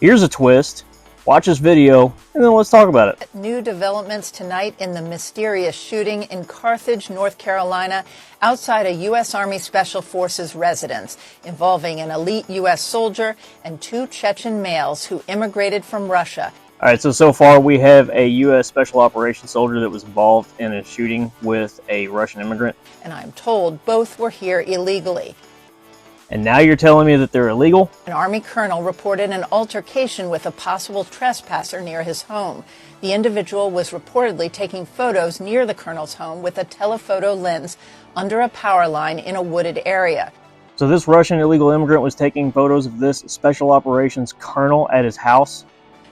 Here's a twist. Watch this video, and then let's talk about it. New developments tonight in the mysterious shooting in Carthage, North Carolina, outside a U.S. Army Special Forces residence, involving an elite U.S. soldier and two Chechen males who immigrated from Russia. All right, so far we have a U.S. Special Operations soldier that was involved in a shooting with a Russian immigrant. And I'm told both were here illegally. And now you're telling me that they're illegal? An Army colonel reported an altercation with a possible trespasser near his home. The individual was reportedly taking photos near the colonel's home with a telephoto lens under a power line in a wooded area. So this Russian illegal immigrant was taking photos of this Special Operations colonel at his house?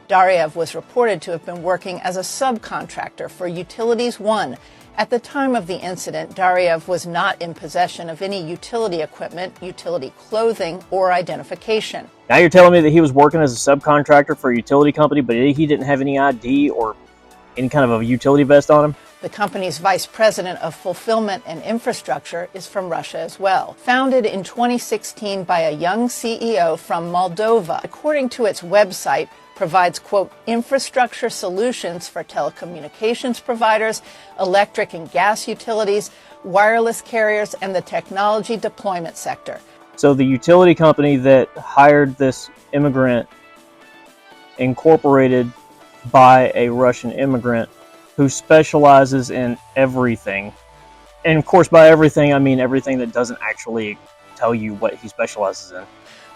Daryev was reported to have been working as a subcontractor for Utilities One. At the time of the incident, Daryev was not in possession of any utility equipment, utility clothing, or identification. Now you're telling me that he was working as a subcontractor for a utility company, but he didn't have any ID or any kind of a utility vest on him? The company's vice president of fulfillment and infrastructure is from Russia as well. Founded in 2016 by a young CEO from Moldova, according to its website, provides, quote, infrastructure solutions for telecommunications providers, electric and gas utilities, wireless carriers, and the technology deployment sector. So the utility company that hired this immigrant incorporated by a Russian immigrant who specializes in everything. And of course, by everything, I mean everything that doesn't actually tell you what he specializes in.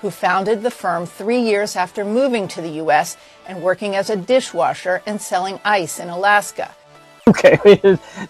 Who founded the firm 3 years after moving to the U.S. and working as a dishwasher and selling ice in Alaska. Okay,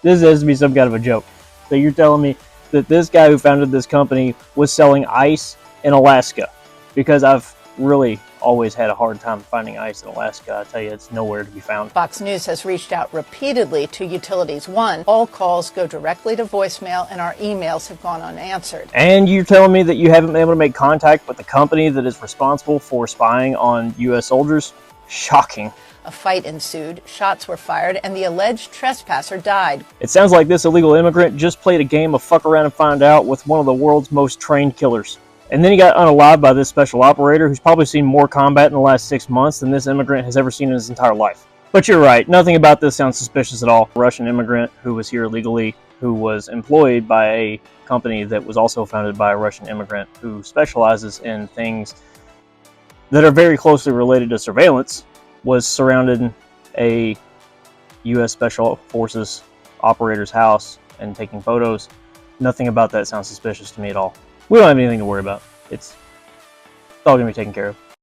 this has to be some kind of a joke. So you're telling me that this guy who founded this company was selling ice in Alaska? Because I've really always had a hard time finding ice in Alaska. I tell you, it's nowhere to be found. Fox News has reached out repeatedly to Utilities One. All calls go directly to voicemail, and our emails have gone unanswered. And you're telling me that you haven't been able to make contact with the company that is responsible for spying on U.S. soldiers? Shocking. A fight ensued, shots were fired, and the alleged trespasser died. It sounds like this illegal immigrant just played a game of fuck around and find out with one of the world's most trained killers. And then he got unalived by this special operator who's probably seen more combat in the last 6 months than this immigrant has ever seen in his entire life. But you're right, nothing about this sounds suspicious at all. A Russian immigrant who was here illegally, who was employed by a company that was also founded by a Russian immigrant who specializes in things that are very closely related to surveillance, was surrounding a U.S. Special Forces operator's house and taking photos. Nothing about that sounds suspicious to me at all. We don't have anything to worry about. It's all going to be taken care of.